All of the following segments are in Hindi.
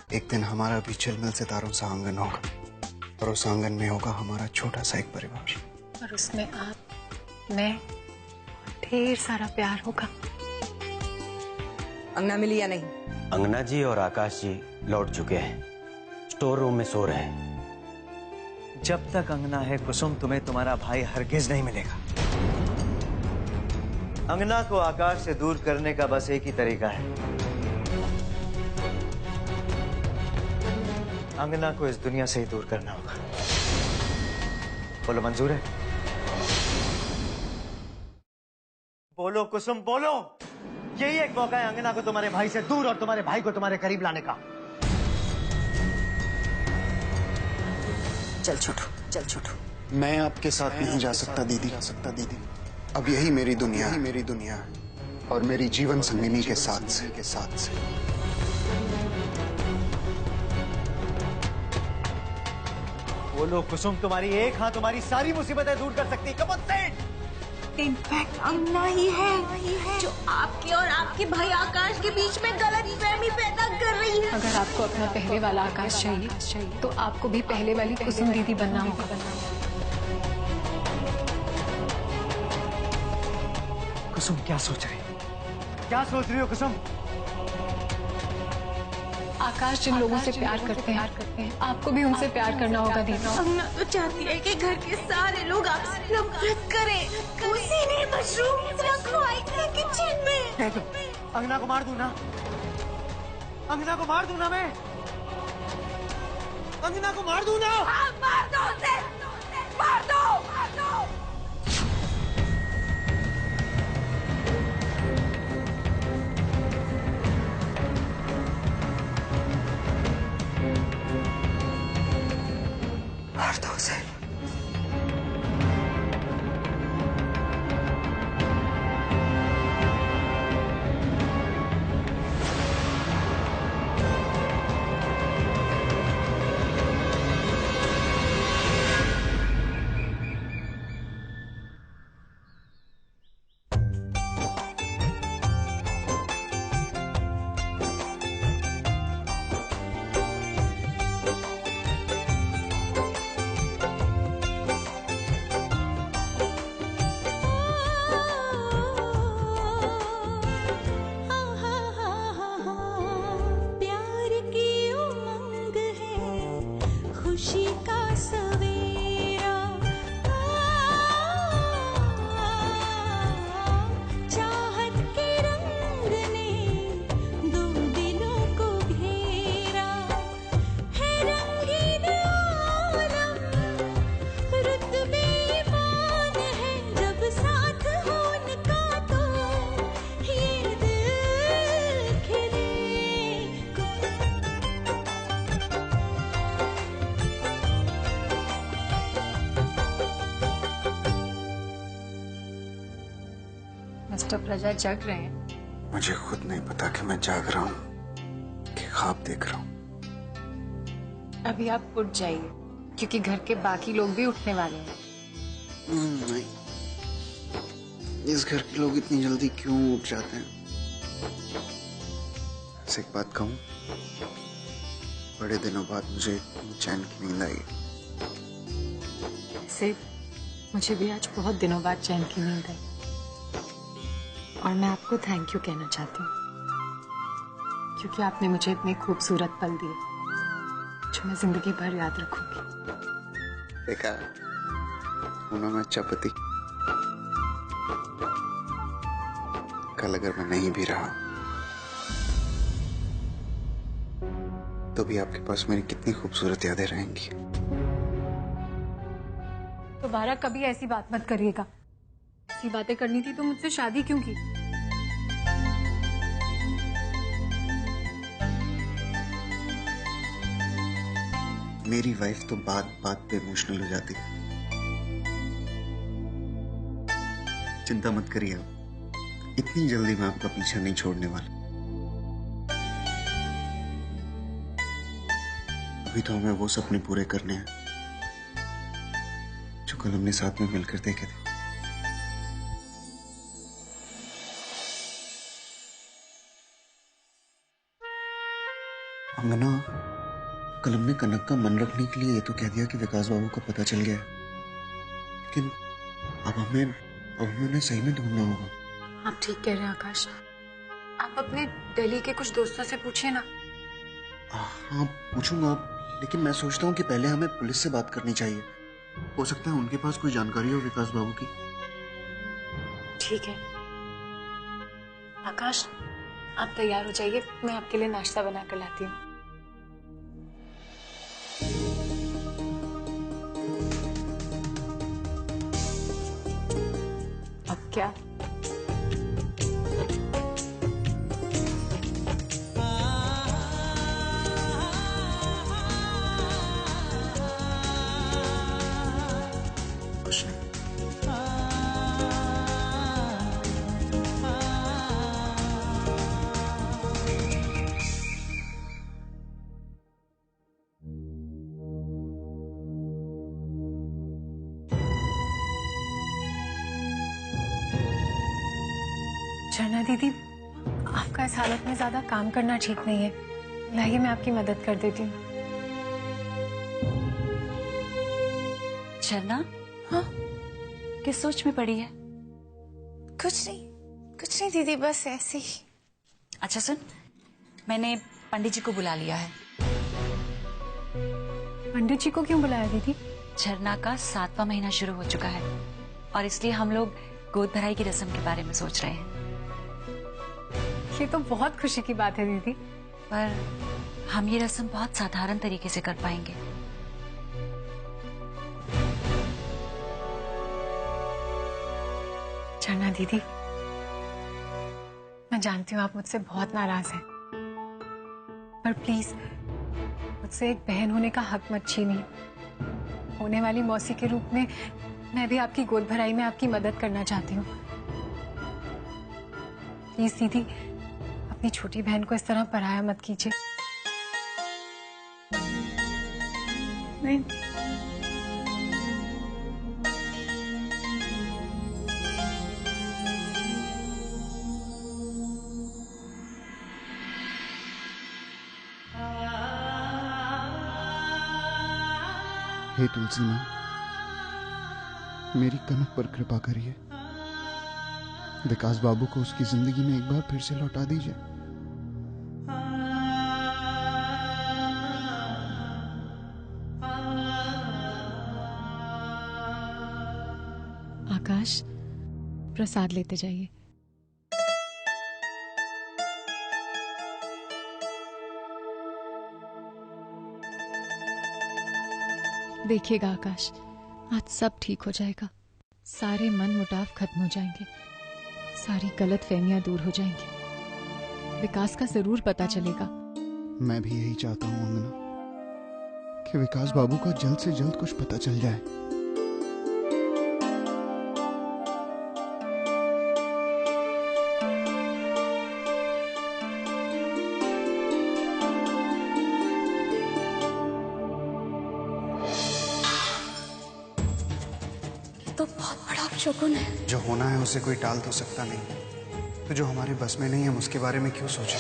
एक दिन हमारा भी झिलमिल सितारों सा आंगन होगा और उस आंगन में होगा हमारा छोटा सा एक परिवार। और उसमें आप, मैं और ढेर सारा प्यार होगा। अंगना मिली या नहीं? अंगना जी और आकाश जी लौट चुके हैं, स्टोर रूम में सो रहे हैं। जब तक अंगना है कुसुम, तुम्हें तुम्हारा भाई हरगिज नहीं मिलेगा। अंगना को आकाश से दूर करने का बस एक ही तरीका है, अंगना को इस दुनिया से ही दूर करना होगा। बोलो मंजूर है? बोलो कुसुम, बोलो। यही एक मौका है अंगना को तुम्हारे भाई से दूर और तुम्हारे भाई को तुम्हारे करीब लाने का। चल छोटू, चल छोटू। मैं आपके साथ नहीं जा सकता दीदी, अब यही मेरी दुनिया है और मेरी जीवन संगिनी के साथ से। बोलो कुसुम, तुम्हारी एक हाथ तुम्हारी सारी मुसीबतें दूर कर सकती है। कम ऑन से इट। इनफैक्ट अंगना ही है जो आपके और आपके भाई आकाश के बीच में गलतफहमी पैदा कर रही है। अगर आपको अपना पहले वाला आकाश चाहिए तो आपको भी पहले वाली कुसुम दीदी बनना होगा। कुसुम क्या सोच रही है? क्या सोच रही हो कुसुम? आकाश जिन लोगों से प्यार करते हैं आपको भी उनसे प्यार करना होगा दीदी। अंगना तो चाहती है कि घर के सारे लोग आपसे नफरत करें। उसी ने मशरूम रखवाई थी किचन में। अंगना को मार दूं ना? अंगना को मार दूं ना मैं? अंगना को मार दूं ना? मार दो उसे! मार दो! मार दो उसे। मिस्टर प्रजा जग रहे हैं। मुझे खुद नहीं पता कि मैं जाग रहा हूँ कि ख्वाब देख रहा हूँ। अभी आप उठ जाइए क्योंकि घर के बाकी लोग भी उठने वाले हैं। नहीं, इस घर के लोग इतनी जल्दी क्यों उठ जाते हैं? ऐसे एक बात कहूँ, बड़े दिनों बाद मुझे इतनी चैन की नींद आई। ऐसे मुझे भी आज बहुत दिनों बाद चैन की नींद आई और मैं आपको थैंक यू कहना चाहती हूँ क्योंकि आपने मुझे इतने खूबसूरत पल दिए जो मैं जिंदगी भर याद रखूंगी। देखा, होना मैं अच्छा पति। कल अगर मैं नहीं भी रहा तो भी आपके पास मेरी कितनी खूबसूरत यादें रहेंगी। दोबारा कभी ऐसी बात मत करिएगा। ऐसी बातें करनी थी तो मुझसे शादी क्यों की? मेरी वाइफ तो बात बात पे इमोशनल हो जाती है। चिंता मत करिए आप, इतनी जल्दी मैं आपका पीछा नहीं छोड़ने वाला। अभी तो हमें वो सपने पूरे करने हैं जो कल हमने साथ में मिलकर देखे थे। अंगना, कल हमने कनक का मन रखने के लिए ये तो कह दिया कि विकास बाबू को पता चल गया है, लेकिन अब हमें उन्हें सही में ढूंढना होगा। आप ठीक कह रहे हैं आकाश। आप अपने दिल्ली के कुछ दोस्तों से पूछिए ना। हाँ पूछूंगा, लेकिन मैं सोचता हूँ कि पहले हमें पुलिस से बात करनी चाहिए। हो सकता है उनके पास कोई जानकारी हो विकास बाबू की। ठीक है आकाश, आप तैयार हो जाइए, मैं आपके लिए नाश्ता बना कर लाती हूँ। अब क्या? कुछ नहीं। झरना दीदी, आपका इस हालत में ज्यादा काम करना ठीक नहीं है। लाइए मैं आपकी मदद कर देती हूँ। झरना, हाँ? किस सोच में पड़ी है? कुछ नहीं दीदी, बस ऐसे ही। अच्छा सुन, मैंने पंडित जी को बुला लिया है। पंडित जी को क्यों बुलाया दीदी? झरना का 7वां महीना शुरू हो चुका है और इसलिए हम लोग गोद भराई की रस्म के बारे में सोच रहे हैं। ये तो बहुत खुशी की बात है दीदी। पर हम ये रस्म बहुत साधारण तरीके से कर पाएंगे। झरना दीदी, मैं जानती हूँ आप मुझसे बहुत नाराज हैं, पर प्लीज मुझसे एक बहन होने का हक मत छीनिए। होने वाली मौसी के रूप में मैं भी आपकी गोद भराई में आपकी मदद करना चाहती हूँ। प्लीज दीदी, अपनी छोटी बहन को इस तरह पराया मत कीजिए। नहीं, हे तुलसी माँ, मेरी कनक पर कृपा करिए। विकास बाबू को उसकी जिंदगी में एक बार फिर से लौटा दीजिए। आकाश, प्रसाद लेते जाइए। देखिएगा आकाश, आज सब ठीक हो जाएगा। सारे मन मुटाव खत्म हो जाएंगे, सारी गलत फहमियां दूर हो जाएंगी। विकास का जरूर पता चलेगा। मैं भी यही चाहता हूँ अंगना, कि विकास बाबू का जल्द से जल्द कुछ पता चल जाए। तो बहुत बड़ा अपशकुन है। जो होना है उसे कोई टाल तो सकता नहीं, तो जो हमारे बस में नहीं हम उसके बारे में क्यों सोचें?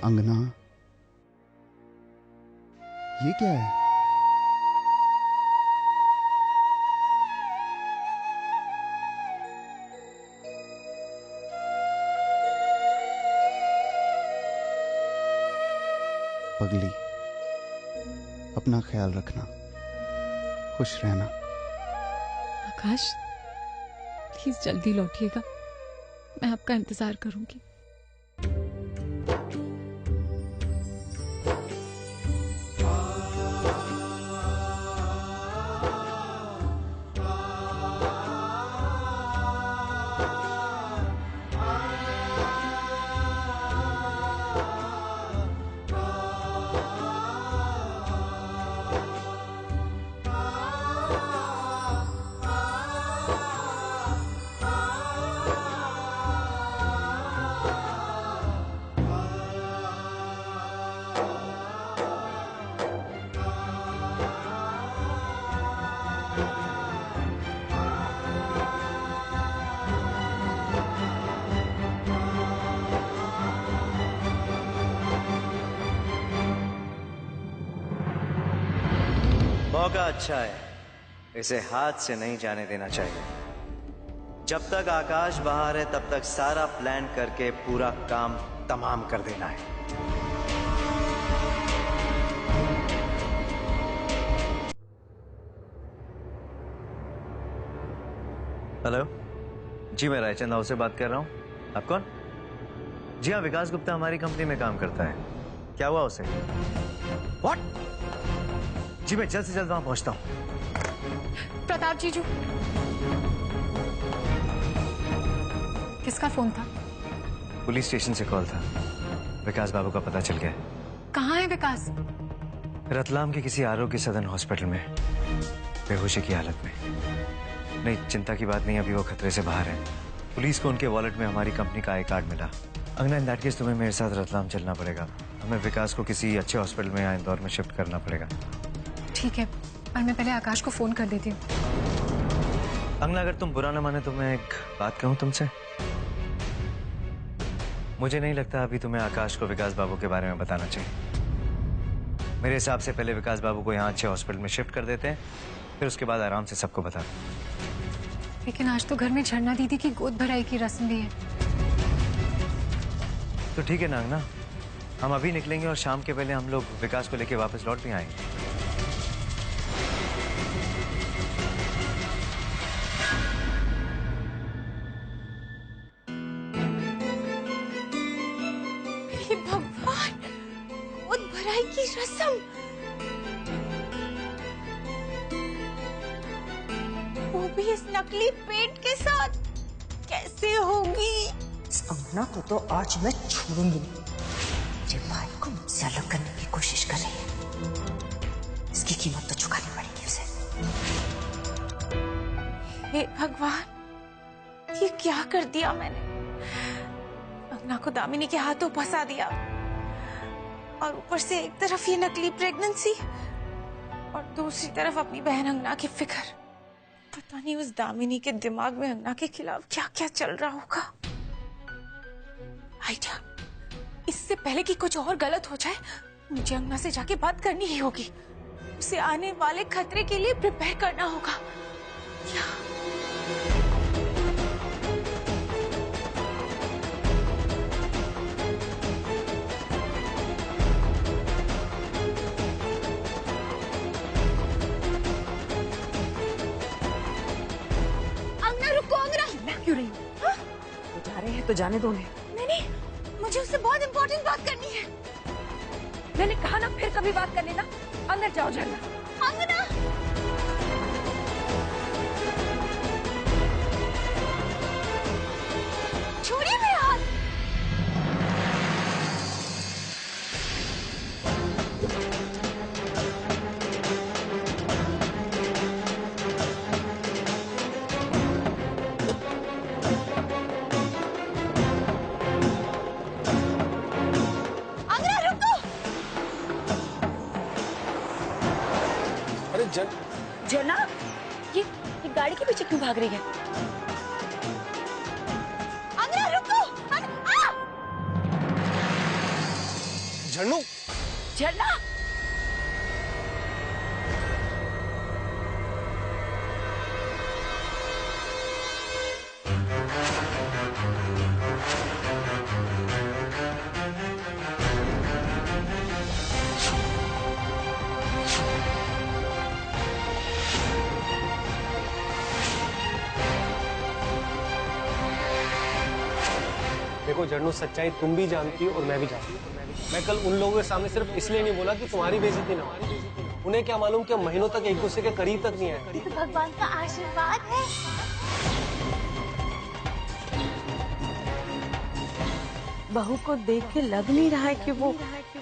अंगना, ये क्या है? पगली, अपना ख्याल रखना, खुश रहना। आकाश, प्लीज जल्दी लौटिएगा, मैं आपका इंतजार करूंगी। मौका अच्छा है, इसे हाथ से नहीं जाने देना चाहिए। जब तक आकाश बाहर है तब तक सारा प्लान करके पूरा काम तमाम कर देना है। हेलो जी, मैं रायचंद हाउस से बात कर रहा हूँ। आप कौन? जी हाँ, विकास गुप्ता हमारी कंपनी में काम करता है। क्या हुआ उसे? व्हाट? जी मैं जल्द से जल्द वहां पहुंचता हूँ। प्रताप जीजू, किसका फोन था? पुलिस स्टेशन से कॉल था। विकास बाबू का पता चल गया। कहाँ है विकास? रतलाम के किसी आरोग्य सदन हॉस्पिटल में, बेहोशी की हालत में। नहीं, चिंता की बात नहीं, अभी वो खतरे से बाहर है। पुलिस को उनके वॉलेट में हमारी कंपनी का आई कार्ड मिला। अंगना, इन दैट केस तुम्हें मेरे साथ रतलाम चलना पड़ेगा। हमें विकास को किसी अच्छे हॉस्पिटल में या इंदौर में शिफ्ट करना पड़ेगा। ठीक है, पर मैं पहले आकाश को फोन कर देती हूँ। अंगना, अगर तुम बुरा न माने तो मैं एक बात कहूँ तुमसे। मुझे नहीं लगता अभी तुम्हें आकाश को विकास बाबू के बारे में बताना चाहिए। मेरे हिसाब से पहले विकास बाबू को यहाँ अच्छे हॉस्पिटल में शिफ्ट कर देते हैं, फिर उसके बाद आराम से सबको बता। लेकिन आज तो घर में झरना दीदी की गोद भराई की रस्म भी है। तो ठीक है ना अंगना, हम अभी निकलेंगे और शाम के पहले हम लोग विकास को लेके वापस लौट भी आएंगे। हे भगवान, गोद भराई की रस्म। वो भी इस नकली पेट के साथ कैसे होगी? इस अंगना को तो आज मैं छोड़ूंगी नहीं। मेरे भाई को मुझसे अलग करने की कोशिश कर रही है, इसकी कीमत तो चुकानी पड़ेगी उसे। हे भगवान, ये क्या कर दिया मैंने? अंगना को दामिनी के हाथों फंसा दिया और ऊपर से एक तरफ ये नकली प्रेगनेंसी और दूसरी तरफ अपनी बहन अंगना की फिक्र। पता नहीं उस दामिनी के दिमाग में अंगना के खिलाफ क्या क्या चल रहा होगा। आइडिया, इससे पहले कि कुछ और गलत हो जाए मुझे अंगना से जाके बात करनी ही होगी। उसे आने वाले खतरे के लिए प्रिपेयर करना होगा। क्या? अंगना रुको, अंगना। मैं क्यों रही हूँ? वो जा रहे हैं तो जाने दो उन्हें। नहीं, मुझे उससे बहुत इंपॉर्टेंट बात करनी है। मैंने कहा ना, फिर कभी बात कर लेना। अंदर जाओ झरना। अंगना, छोड़िए मेरा हाथ। अंगना रुको। अरे झरना, ये गाड़ी के पीछे क्यों भाग रही है? अंगना रुको। झन्नू, झरना, देखो झन्नू, सच्चाई तुम भी जानती हो और मैं भी जानती हूँ। मैं कल उन लोगों के सामने सिर्फ इसलिए नहीं बोला कि तुम्हारी बेइज्जती ना हो। उन्हें क्या मालूम कि हम महीनों तक एक दूसरे के करीब तक नहीं आए। तो भगवान का आशीर्वाद है। बहू को देख के लग नहीं रहा है कि वो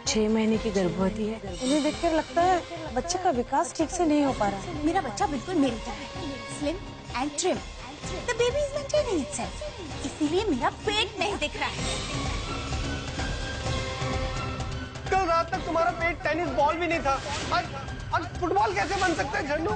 6 महीने की गर्भवती है। उन्हें देखकर लगता है बच्चे का विकास ठीक से नहीं हो पा रहा है। मेरा बच्चा बिल्कुल मेरी तरह है, slim and trim. The baby is maintaining itself, इसीलिए मेरा पेट नहीं दिख रहा है। कल रात तक तुम्हारा पेट टेनिस बॉल भी नहीं था, आज फुटबॉल कैसे बन सकता है झन्नू?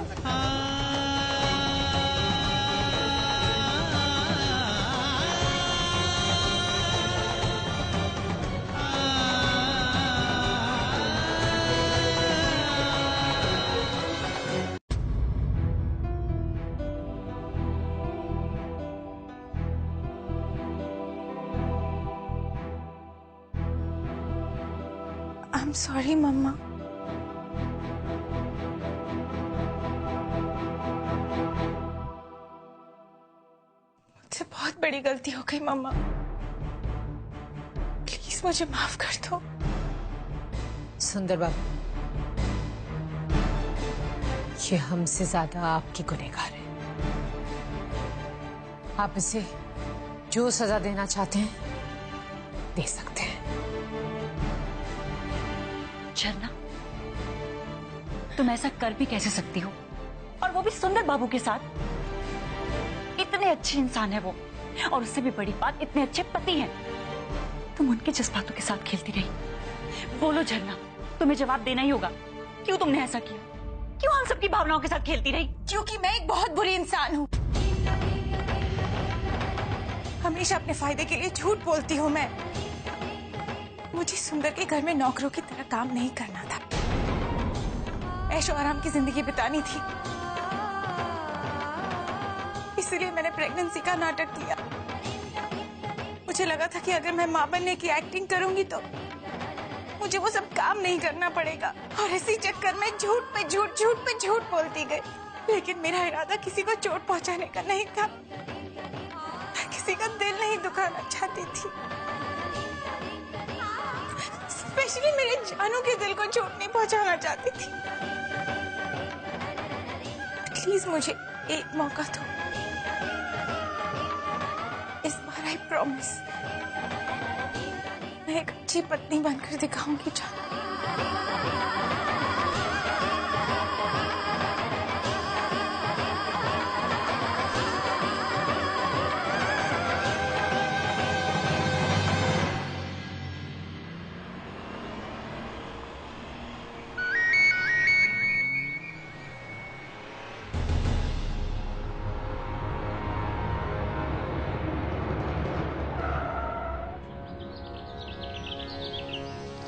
I'm sorry, मम्मा। मुझसे बहुत बड़ी गलती हो गई मम्मा। प्लीज मुझे माफ कर दो। सुंदर बाबू, ये हमसे ज्यादा आपकी गुनहगार है। आप इसे जो सजा देना चाहते हैं दे सकते हैं। झरना, तुम ऐसा कर भी कैसे सकती हो, और वो भी सुंदर बाबू के साथ? इतने अच्छे इंसान है वो, और उससे भी बड़ी बात इतने अच्छे पति हैं। तुम उनके जज्बातों के साथ खेलती रही। बोलो झरना, तुम्हें जवाब देना ही होगा। क्यों तुमने ऐसा किया? क्यों हम सबकी भावनाओं के साथ खेलती रही? क्योंकि मैं एक बहुत बुरी इंसान हूँ। हमेशा अपने फायदे के लिए झूठ बोलती हूँ मैं। मुझे सुंदर के घर में नौकरों की तरह काम नहीं करना था। ऐशो आराम की जिंदगी बितानी थी। इसलिए मैंने प्रेगनेंसी का नाटक किया। मुझे लगा था कि अगर मैं मां बनने की एक्टिंग करूंगी तो मुझे वो सब काम नहीं करना पड़ेगा, और इसी चक्कर में झूठ पे झूठ बोलती गई। लेकिन मेरा इरादा किसी को चोट पहुंचाने का नहीं था। मैं किसी का दिल नहीं दुखाना चाहती थी। स्पेशली मेरे जानू के दिल को चोट नहीं पहुंचाना चाहती थी। प्लीज मुझे एक मौका दो। इस बार आई प्रॉमिस, मैं एक अच्छी पत्नी बनकर दिखाऊंगी जानू।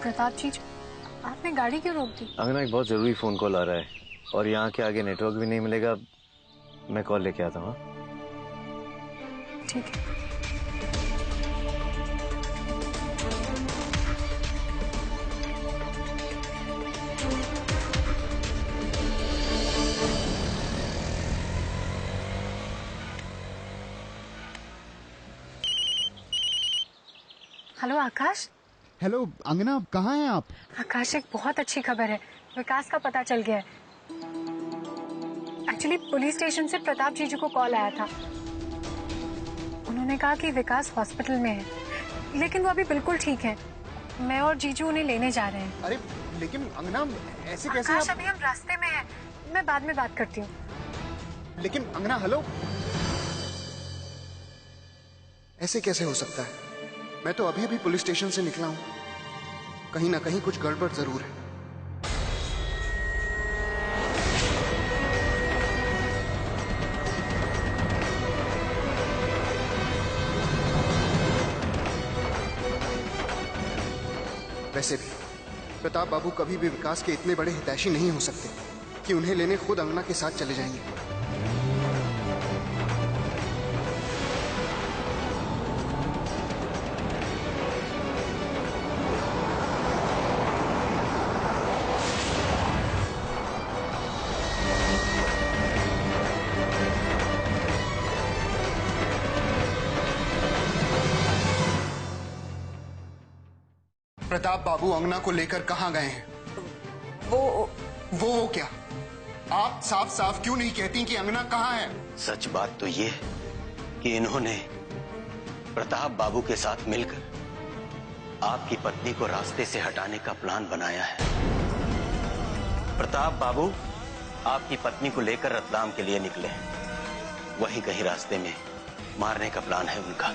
प्रताप जी, आपने गाड़ी क्यों रोक दी? अंगना, एक बहुत जरूरी फोन कॉल आ रहा है और यहाँ के आगे नेटवर्क भी नहीं मिलेगा। मैं कॉल लेके आता हूँ। ठीक है। हेलो आकाश। हेलो अंगना, कहाँ हैं आप? आकाश, एक बहुत अच्छी खबर है। विकास का पता चल गया है। एक्चुअली पुलिस स्टेशन से प्रताप जीजू को कॉल आया था। उन्होंने कहा कि विकास हॉस्पिटल में है, लेकिन वो अभी बिल्कुल ठीक है। मैं और जीजू उन्हें लेने जा रहे हैं। अरे लेकिन अंगना, ऐसे कैसे आकाश, आप... अभी हम रास्ते में हैं। मैं बाद में बात करती हूँ। लेकिन अंगना, हेलो, ऐसे कैसे हो सकता है? मैं तो अभी अभी पुलिस स्टेशन से निकला हूं। कहीं ना कहीं कुछ गड़बड़ जरूर है। वैसे भी प्रताप बाबू कभी भी विकास के इतने बड़े हितैषी नहीं हो सकते कि उन्हें लेने खुद अंगना के साथ चले जाएंगे। प्रताप बाबू अंगना को लेकर कहां गए हैं? वो क्या? आप साफ साफ क्यों नहीं कहती कि अंगना कहां है? सच बात तो ये है कि इन्होंने प्रताप बाबू के साथ मिलकर आपकी पत्नी को रास्ते से हटाने का प्लान बनाया है। प्रताप बाबू आपकी पत्नी को लेकर रतलाम के लिए निकले हैं। वहीं कहीं रास्ते में मारने का प्लान है उनका।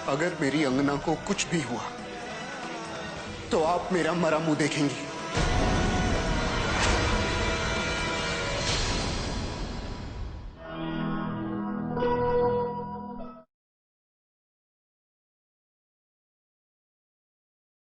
अगर मेरी अंगना को कुछ भी हुआ तो आप मेरा मरा मुंह देखेंगी।